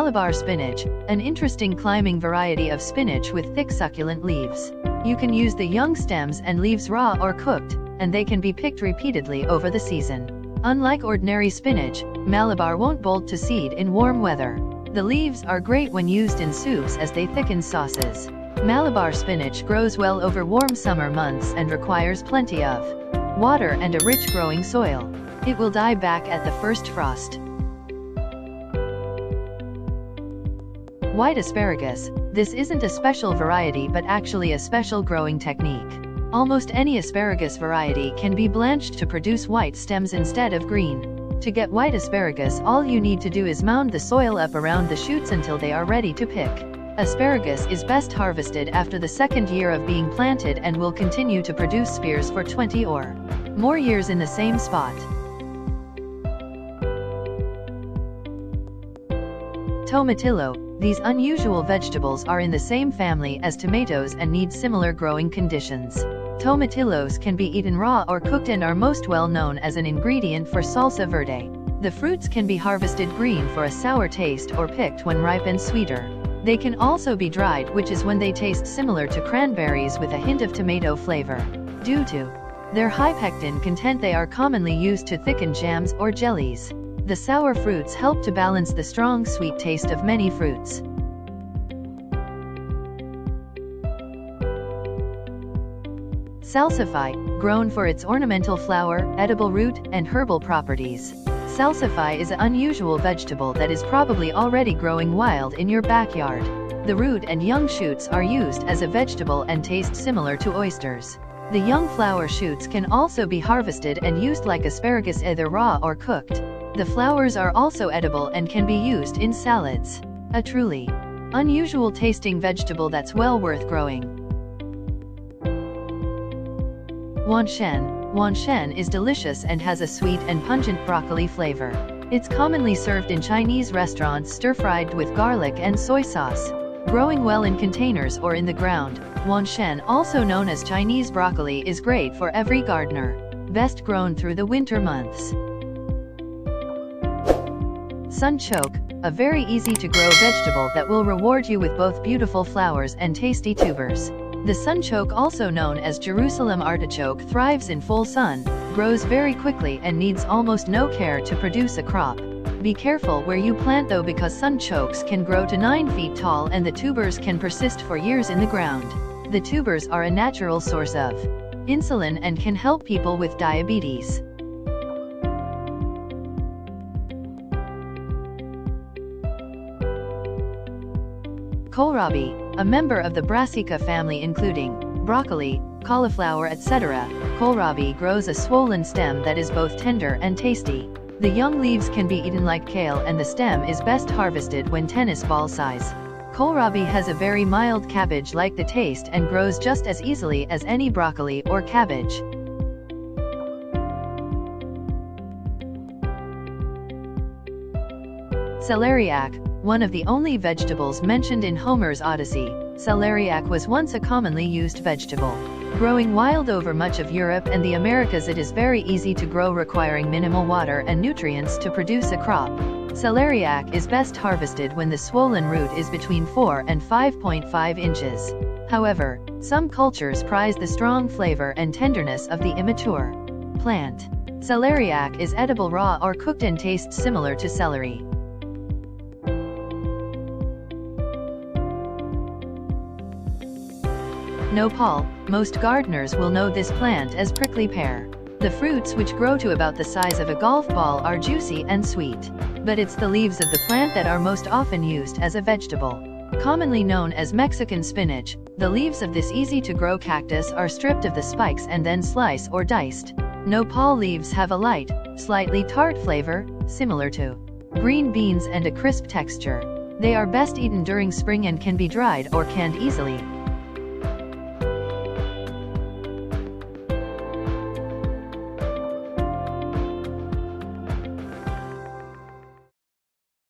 Malabar spinach, an interesting climbing variety of spinach with thick succulent leaves. You can use the young stems and leaves raw or cooked, and they can be picked repeatedly over the season. Unlike ordinary spinach, Malabar won't bolt to seed in warm weather. The leaves are great when used in soups as they thicken sauces. Malabar spinach grows well over warm summer months and requires plenty of water and a rich growing soil. It will die back at the first frost. White asparagus. This isn't a special variety but actually a special growing technique. Almost any asparagus variety can be blanched to produce white stems instead of green. To get white asparagus, all you need to do is mound the soil up around the shoots until they are ready to pick. Asparagus is best harvested after the second year of being planted and will continue to produce spears for 20 or more years in the same spot. Tomatillo. These unusual vegetables are in the same family as tomatoes and need similar growing conditions. Tomatillos can be eaten raw or cooked and are most well known as an ingredient for salsa verde. The fruits can be harvested green for a sour taste or picked when ripe and sweeter. They can also be dried, which is when they taste similar to cranberries with a hint of tomato flavor. Due to their high pectin content, they are commonly used to thicken jams or jellies. The sour fruits help to balance the strong sweet taste of many fruits. Salsify, grown for its ornamental flower, edible root, and herbal properties. Salsify is an unusual vegetable that is probably already growing wild in your backyard. The root and young shoots are used as a vegetable and taste similar to oysters. The young flower shoots can also be harvested and used like asparagus, either raw or cooked. The flowers are also edible and can be used in salads. A truly unusual tasting vegetable that's well worth growing. Wuchen. Wuchen is delicious and has a sweet and pungent broccoli flavor. It's commonly served in Chinese restaurants stir-fried with garlic and soy sauce. Growing well in containers or in the ground, Wuchen, also known as Chinese broccoli, is great for every gardener. Best grown through the winter months. Sunchoke, a very easy to grow vegetable that will reward you with both beautiful flowers and tasty tubers. The sunchoke, also known as Jerusalem artichoke, thrives in full sun, grows very quickly and needs almost no care to produce a crop. Be careful where you plant though, because sunchokes can grow to 9 feet tall and the tubers can persist for years in the ground. The tubers are a natural source of insulin and can help people with diabetes. Kohlrabi, a member of the Brassica family including broccoli, cauliflower, etc. Kohlrabi grows a swollen stem that is both tender and tasty. The young leaves can be eaten like kale and the stem is best harvested when tennis ball size. Kohlrabi has a very mild cabbage-like the taste and grows just as easily as any broccoli or cabbage. Celeriac, one of the only vegetables mentioned in Homer's Odyssey. Celeriac was once a commonly used vegetable. Growing wild over much of Europe and the Americas, it is very easy to grow, requiring minimal water and nutrients to produce a crop. Celeriac is best harvested when the swollen root is between 4 and 5.5 inches. However, some cultures prize the strong flavor and tenderness of the immature plant. Celeriac is edible raw or cooked and tastes similar to celery. Nopal. Most gardeners will know this plant as prickly pear. The fruits, which grow to about the size of a golf ball, are juicy and sweet. But it's the leaves of the plant that are most often used as a vegetable. Commonly known as Mexican spinach, the leaves of this easy-to-grow cactus are stripped of the spikes and then sliced or diced. Nopal leaves have a light, slightly tart flavor, similar to green beans, and a crisp texture. They are best eaten during spring and can be dried or canned easily.